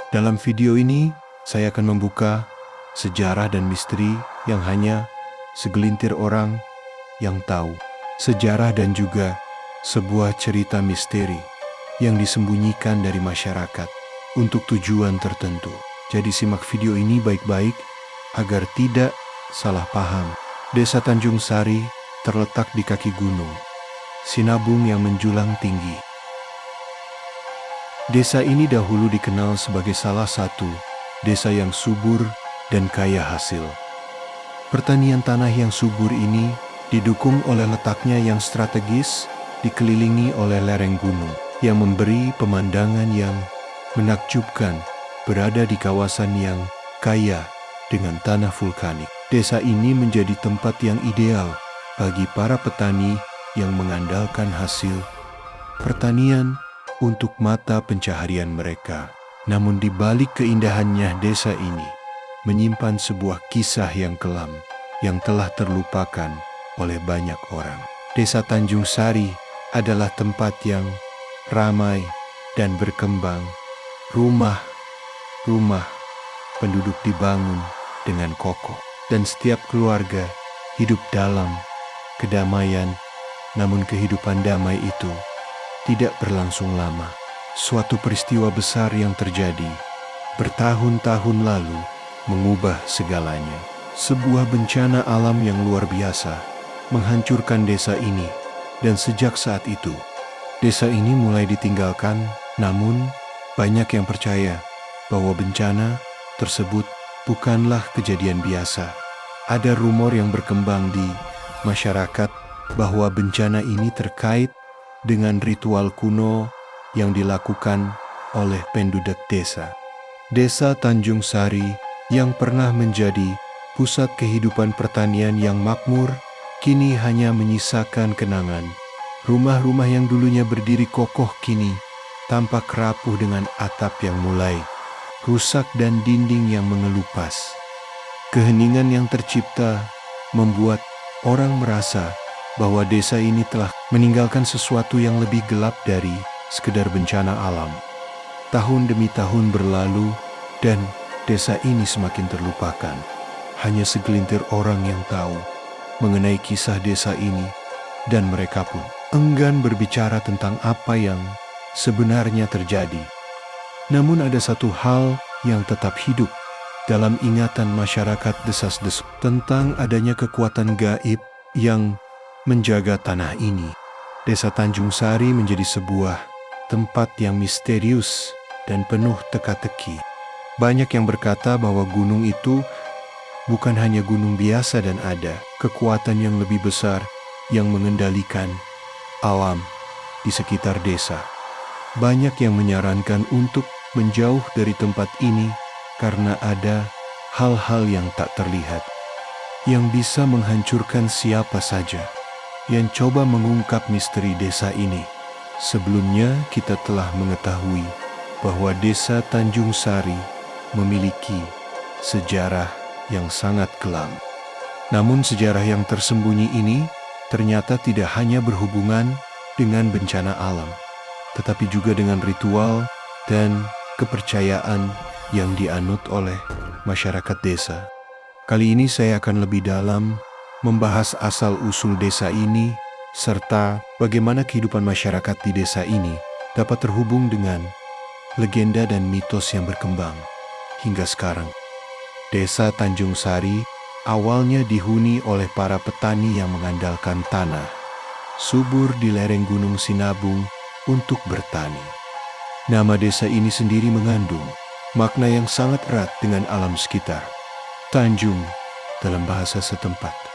Dalam video ini, saya akan membuka sejarah dan misteri yang hanya segelintir orang yang tahu. Sejarah dan juga sebuah cerita misteri yang disembunyikan dari masyarakat untuk tujuan tertentu. Jadi simak video ini baik-baik agar tidak salah paham. Desa Tanjung Sari terletak di kaki gunung Sinabung yang menjulang tinggi. Desa ini dahulu dikenal sebagai salah satu desa yang subur dan kaya hasil. Pertanian tanah yang subur ini didukung oleh letaknya yang strategis, dikelilingi oleh lereng gunung yang memberi pemandangan yang menakjubkan, berada di kawasan yang kaya dengan tanah vulkanik. Desa ini menjadi tempat yang ideal bagi para petani yang mengandalkan hasil pertanian untuk mata pencaharian mereka. Namun di balik keindahannya, desa ini menyimpan sebuah kisah yang kelam yang telah terlupakan oleh banyak orang. Desa Tanjung Sari adalah tempat yang ramai dan berkembang. Rumah penduduk dibangun dengan kokoh dan setiap keluarga hidup dalam kedamaian. Namun kehidupan damai itu tidak berlangsung lama. Suatu peristiwa besar yang terjadi bertahun-tahun lalu mengubah segalanya. Sebuah bencana alam yang luar biasa menghancurkan desa ini, dan sejak saat itu desa ini mulai ditinggalkan. Namun banyak yang percaya bahwa bencana tersebut bukanlah kejadian biasa. Ada rumor yang berkembang di masyarakat bahwa bencana ini terkait dengan ritual kuno yang dilakukan oleh penduduk desa. Desa Tanjung Sari yang pernah menjadi pusat kehidupan pertanian yang makmur, kini hanya menyisakan kenangan. Rumah-rumah yang dulunya berdiri kokoh kini tampak rapuh dengan atap yang mulai rusak dan dinding yang mengelupas. Keheningan yang tercipta membuat orang merasa bahwa desa ini telah meninggalkan sesuatu yang lebih gelap dari sekedar bencana alam. Tahun demi tahun berlalu dan desa ini semakin terlupakan. Hanya segelintir orang yang tahu mengenai kisah desa ini, dan mereka pun enggan berbicara tentang apa yang sebenarnya terjadi. Namun ada satu hal yang tetap hidup dalam ingatan masyarakat desas-desus tentang adanya kekuatan gaib yang menjaga tanah ini. Desa Tanjung Sari menjadi sebuah tempat yang misterius dan penuh teka-teki. Banyak yang berkata bahwa gunung itu bukan hanya gunung biasa dan ada kekuatan yang lebih besar yang mengendalikan alam di sekitar desa. Banyak yang menyarankan untuk menjauh dari tempat ini karena ada hal-hal yang tak terlihat yang bisa menghancurkan siapa saja yang coba mengungkap misteri desa ini. Sebelumnya kita telah mengetahui bahwa desa Tanjung Sari memiliki sejarah yang sangat kelam. Namun sejarah yang tersembunyi ini ternyata tidak hanya berhubungan dengan bencana alam, tetapi juga dengan ritual dan kepercayaan yang dianut oleh masyarakat desa. Kali ini saya akan lebih dalam membahas asal-usul desa ini, serta bagaimana kehidupan masyarakat di desa ini dapat terhubung dengan legenda dan mitos yang berkembang hingga sekarang. Desa Tanjung Sari awalnya dihuni oleh para petani yang mengandalkan tanah subur di lereng Gunung Sinabung untuk bertani. Nama desa ini sendiri mengandung makna yang sangat erat dengan alam sekitar. Tanjung dalam bahasa setempat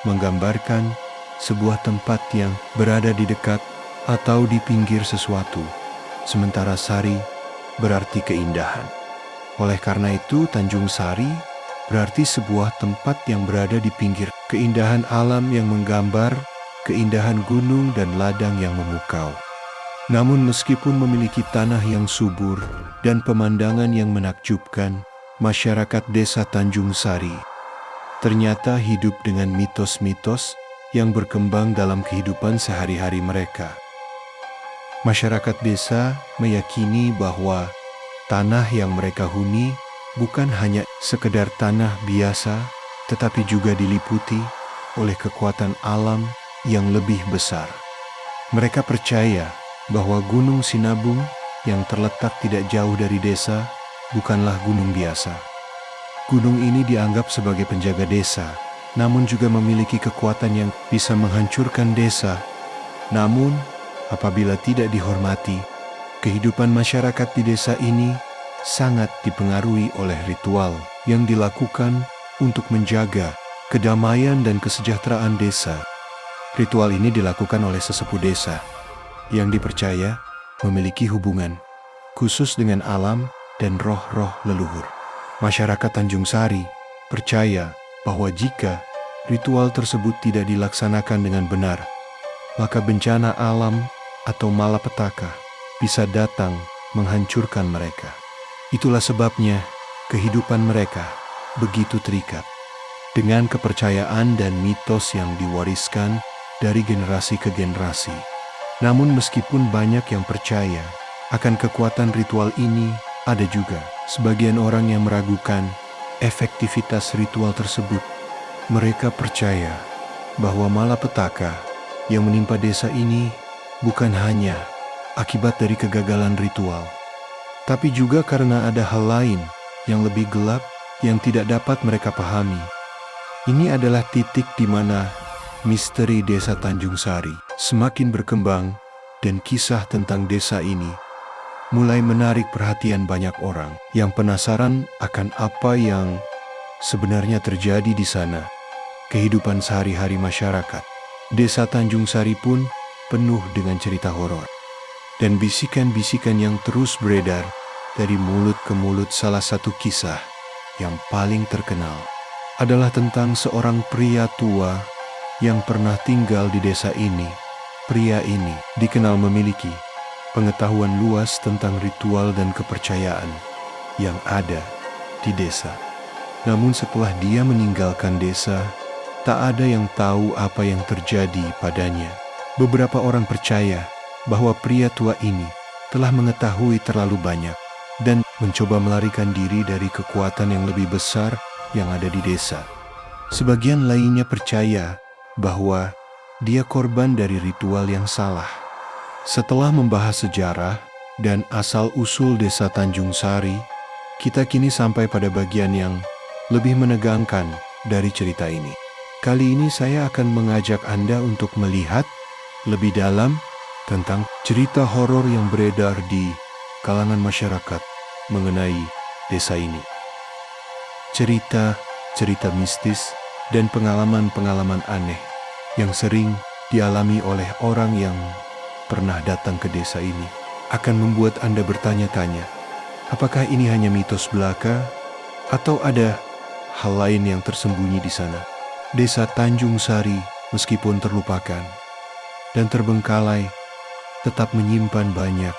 menggambarkan sebuah tempat yang berada di dekat atau di pinggir sesuatu, sementara Sari berarti keindahan. Oleh karena itu, Tanjung Sari berarti sebuah tempat yang berada di pinggir keindahan alam yang menggambar keindahan gunung dan ladang yang memukau. Namun meskipun memiliki tanah yang subur dan pemandangan yang menakjubkan, masyarakat desa Tanjung Sari ternyata hidup dengan mitos-mitos yang berkembang dalam kehidupan sehari-hari mereka. Masyarakat desa meyakini bahwa Tanah yang mereka huni bukan hanya sekedar tanah biasa, tetapi juga diliputi oleh kekuatan alam yang lebih besar. Mereka percaya bahwa Gunung Sinabung yang terletak tidak jauh dari desa bukanlah gunung biasa. Gunung ini dianggap sebagai penjaga desa, namun juga memiliki kekuatan yang bisa menghancurkan desa. Namun, apabila tidak dihormati, kehidupan masyarakat di desa ini sangat dipengaruhi oleh ritual yang dilakukan untuk menjaga kedamaian dan kesejahteraan desa. Ritual ini dilakukan oleh sesepuh desa yang dipercaya memiliki hubungan khusus dengan alam dan roh-roh leluhur. Masyarakat Tanjung Sari percaya bahwa jika ritual tersebut tidak dilaksanakan dengan benar, maka bencana alam atau malapetaka bisa datang menghancurkan mereka. Itulah sebabnya kehidupan mereka begitu terikat dengan kepercayaan dan mitos yang diwariskan dari generasi ke generasi. Namun meskipun banyak yang percaya akan kekuatan ritual ini, ada juga sebagian orang yang meragukan efektivitas ritual tersebut. Mereka percaya bahwa malapetaka yang menimpa desa ini bukan hanya akibat dari kegagalan ritual, tapi juga karena ada hal lain yang lebih gelap yang tidak dapat mereka pahami. Ini adalah titik di mana misteri desa Tanjung Sari semakin berkembang dan kisah tentang desa ini mulai menarik perhatian banyak orang yang penasaran akan apa yang sebenarnya terjadi di sana. Kehidupan sehari-hari masyarakat desa Tanjung Sari pun penuh dengan cerita horor dan bisikan-bisikan yang terus beredar dari mulut ke mulut. Salah satu kisah yang paling terkenal adalah tentang seorang pria tua yang pernah tinggal di desa ini. Pria ini dikenal memiliki pengetahuan luas tentang ritual dan kepercayaan yang ada di desa. Namun setelah dia meninggalkan desa, tak ada yang tahu apa yang terjadi padanya. Beberapa orang percaya bahwa pria tua ini telah mengetahui terlalu banyak dan mencoba melarikan diri dari kekuatan yang lebih besar yang ada di desa. Sebagian lainnya percaya bahwa dia korban dari ritual yang salah. Setelah membahas sejarah dan asal-usul desa Tanjung Sari, kita kini sampai pada bagian yang lebih menegangkan dari cerita ini. Kali ini saya akan mengajak Anda untuk melihat lebih dalam tentang cerita horor yang beredar di kalangan masyarakat mengenai desa ini. Cerita mistis dan pengalaman-pengalaman aneh yang sering dialami oleh orang yang pernah datang ke desa ini akan membuat Anda bertanya-tanya, apakah ini hanya mitos belaka atau ada hal lain yang tersembunyi di sana? Desa Tanjung Sari meskipun terlupakan dan terbengkalai tetap menyimpan banyak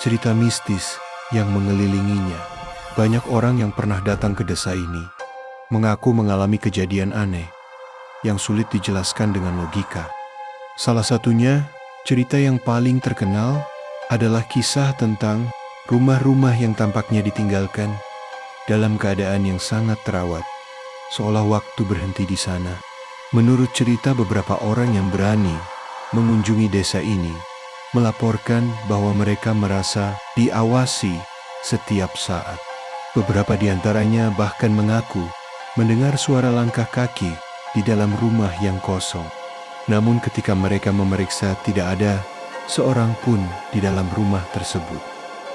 cerita mistis yang mengelilinginya. Banyak orang yang pernah datang ke desa ini mengaku mengalami kejadian aneh yang sulit dijelaskan dengan logika. Salah satunya, cerita yang paling terkenal adalah kisah tentang rumah-rumah yang tampaknya ditinggalkan dalam keadaan yang sangat terawat, seolah waktu berhenti di sana. Menurut cerita, beberapa orang yang berani mengunjungi desa ini melaporkan bahwa mereka merasa diawasi setiap saat. Beberapa di antaranya bahkan mengaku mendengar suara langkah kaki di dalam rumah yang kosong. Namun ketika mereka memeriksa, tidak ada seorang pun di dalam rumah tersebut.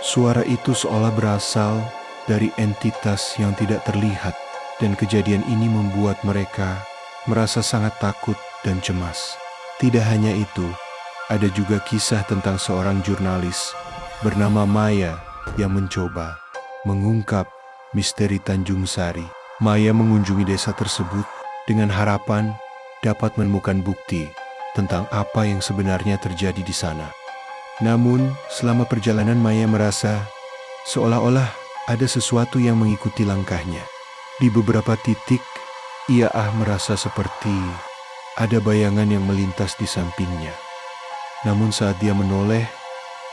Suara itu seolah berasal dari entitas yang tidak terlihat, dan kejadian ini membuat mereka merasa sangat takut dan cemas. Tidak hanya itu, ada juga kisah tentang seorang jurnalis bernama Maya yang mencoba mengungkap misteri Tanjung Sari. Maya mengunjungi desa tersebut dengan harapan dapat menemukan bukti tentang apa yang sebenarnya terjadi di sana. Namun, selama perjalanan Maya merasa seolah-olah ada sesuatu yang mengikuti langkahnya. Di beberapa titik, ia merasa seperti ada bayangan yang melintas di sampingnya. Namun saat dia menoleh,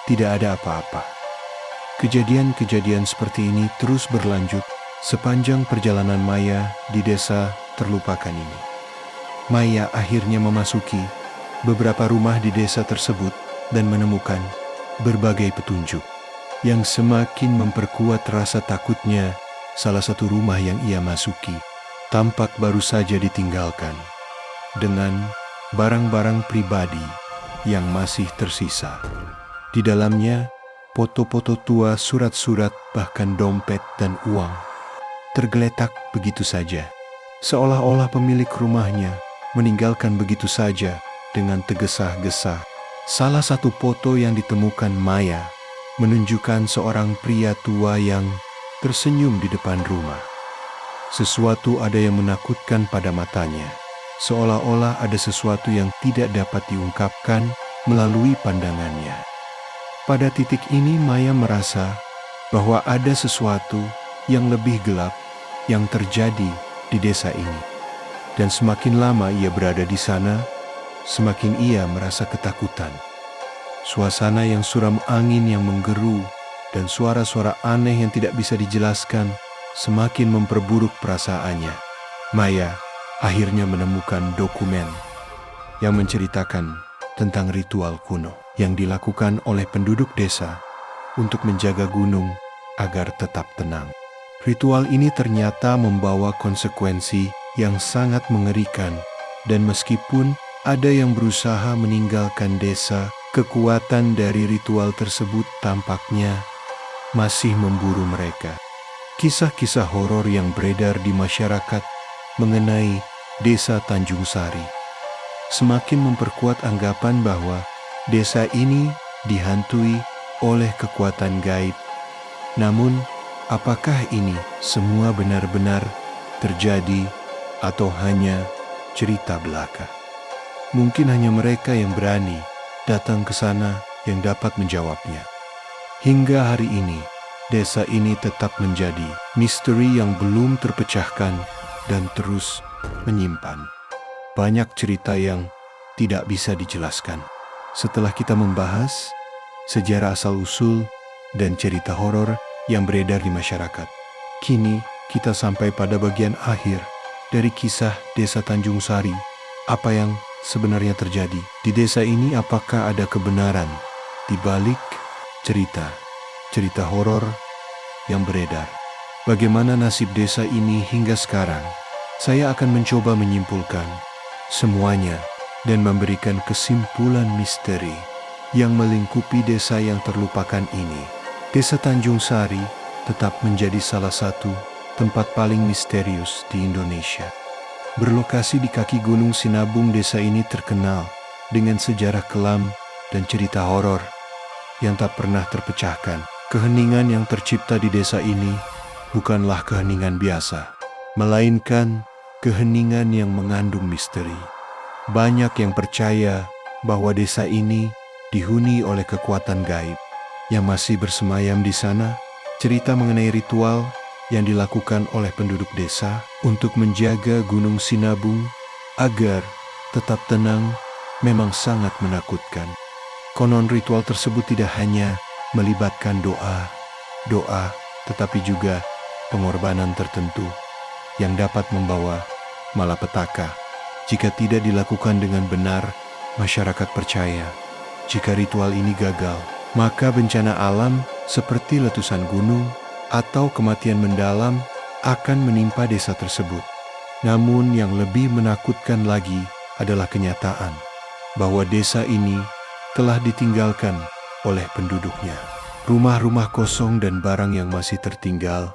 tidak ada apa-apa. Kejadian-kejadian seperti ini terus berlanjut sepanjang perjalanan Maya di desa terlupakan ini. Maya akhirnya memasuki beberapa rumah di desa tersebut dan menemukan berbagai petunjuk yang semakin memperkuat rasa takutnya. Salah satu rumah yang ia masuki tampak baru saja ditinggalkan dengan barang-barang pribadi yang masih tersisa. Di dalamnya, foto-foto tua, surat-surat, bahkan dompet dan uang tergeletak begitu saja. Seolah-olah pemilik rumahnya meninggalkan begitu saja dengan tergesa-gesa. Salah satu foto yang ditemukan Maya menunjukkan seorang pria tua yang tersenyum di depan rumah. Sesuatu ada yang menakutkan pada matanya, seolah-olah ada sesuatu yang tidak dapat diungkapkan melalui pandangannya. Pada titik ini Maya merasa bahwa ada sesuatu yang lebih gelap yang terjadi di desa ini. Dan semakin lama ia berada di sana, semakin ia merasa ketakutan. Suasana yang suram, angin yang menggeru, dan suara-suara aneh yang tidak bisa dijelaskan semakin memperburuk perasaannya. Maya akhirnya menemukan dokumen yang menceritakan tentang ritual kuno yang dilakukan oleh penduduk desa untuk menjaga gunung agar tetap tenang. Ritual ini ternyata membawa konsekuensi yang sangat mengerikan, dan meskipun ada yang berusaha meninggalkan desa, kekuatan dari ritual tersebut tampaknya masih memburu mereka. Kisah-kisah horor yang beredar di masyarakat mengenai desa Tanjung Sari semakin memperkuat anggapan bahwa desa ini dihantui oleh kekuatan gaib. Namun, apakah ini semua benar-benar terjadi atau hanya cerita belaka? Mungkin hanya mereka yang berani datang ke sana yang dapat menjawabnya. Hingga hari ini, desa ini tetap menjadi misteri yang belum terpecahkan dan terus menyimpan banyak cerita yang tidak bisa dijelaskan. Setelah kita membahas sejarah asal-usul dan cerita horor yang beredar di masyarakat, kini kita sampai pada bagian akhir dari kisah desa Tanjung Sari. Apa yang sebenarnya terjadi di desa ini? Apakah ada kebenaran di balik cerita horor yang beredar? Bagaimana nasib desa ini hingga sekarang? Saya akan mencoba menyimpulkan semuanya dan memberikan kesimpulan misteri yang melingkupi desa yang terlupakan ini. Desa Tanjung Sari tetap menjadi salah satu tempat paling misterius di Indonesia. Berlokasi di kaki Gunung Sinabung, desa ini terkenal dengan sejarah kelam dan cerita horor yang tak pernah terpecahkan. Keheningan yang tercipta di desa ini bukanlah keheningan biasa, melainkan keheningan yang mengandung misteri. Banyak yang percaya bahwa desa ini dihuni oleh kekuatan gaib yang masih bersemayam di sana. Cerita mengenai ritual yang dilakukan oleh penduduk desa untuk menjaga Gunung Sinabung agar tetap tenang memang sangat menakutkan. Konon ritual tersebut tidak hanya melibatkan doa, tetapi juga pengorbanan tertentu yang dapat membawa malapetaka. Jika tidak dilakukan dengan benar, masyarakat percaya jika ritual ini gagal, maka bencana alam seperti letusan gunung atau kematian mendalam akan menimpa desa tersebut. Namun yang lebih menakutkan lagi adalah kenyataan bahwa desa ini telah ditinggalkan oleh penduduknya. Rumah-rumah kosong dan barang yang masih tertinggal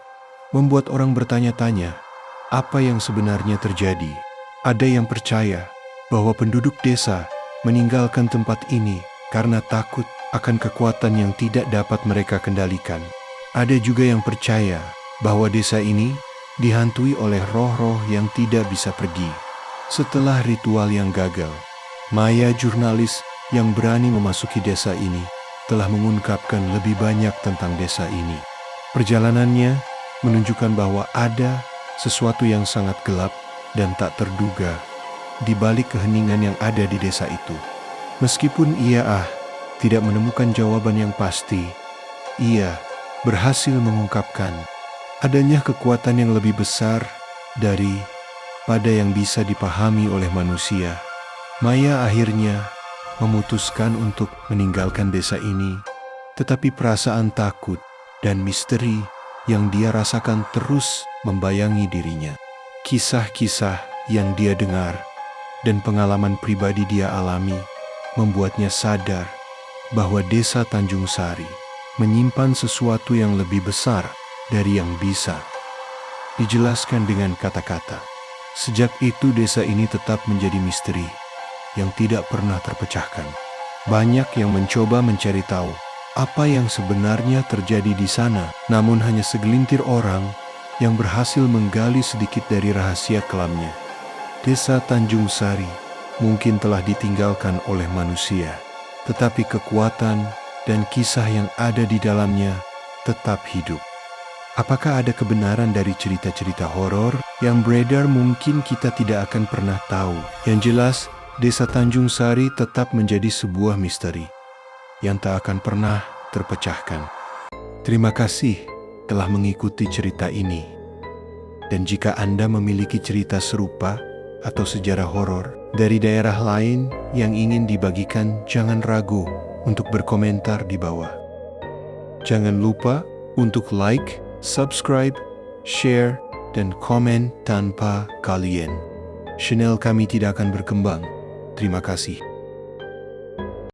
membuat orang bertanya-tanya apa yang sebenarnya terjadi. Ada yang percaya bahwa penduduk desa meninggalkan tempat ini karena takut akan kekuatan yang tidak dapat mereka kendalikan. Ada juga yang percaya bahwa desa ini dihantui oleh roh-roh yang tidak bisa pergi. Setelah ritual yang gagal, Maya, jurnalis yang berani memasuki desa ini, telah mengungkapkan lebih banyak tentang desa ini. Perjalanannya menunjukkan bahwa ada sesuatu yang sangat gelap dan tak terduga di balik keheningan yang ada di desa itu. Meskipun ia tidak menemukan jawaban yang pasti, ia berhasil mengungkapkan adanya kekuatan yang lebih besar daripada yang bisa dipahami oleh manusia. Maya akhirnya memutuskan untuk meninggalkan desa ini, tetapi perasaan takut dan misteri yang dia rasakan terus membayangi dirinya. Kisah-kisah yang dia dengar dan pengalaman pribadi dia alami membuatnya sadar bahwa desa Tanjung Sari menyimpan sesuatu yang lebih besar dari yang bisa dijelaskan dengan kata-kata. Sejak itu desa ini tetap menjadi misteri yang tidak pernah terpecahkan. Banyak yang mencoba mencari tahu apa yang sebenarnya terjadi di sana, namun hanya segelintir orang yang berhasil menggali sedikit dari rahasia kelamnya. Desa Tanjung Sari mungkin telah ditinggalkan oleh manusia, tetapi kekuatan dan kisah yang ada di dalamnya tetap hidup. Apakah ada kebenaran dari cerita-cerita horor yang beredar? Mungkin kita tidak akan pernah tahu. Yang jelas, Desa Tanjung Sari tetap menjadi sebuah misteri yang tak akan pernah terpecahkan. Terima kasih telah mengikuti cerita ini. Dan jika Anda memiliki cerita serupa atau sejarah horor dari daerah lain yang ingin dibagikan, jangan ragu untuk berkomentar di bawah. Jangan lupa untuk like, subscribe, share, dan komen. Tanpa kalian, channel kami tidak akan berkembang. Terima kasih.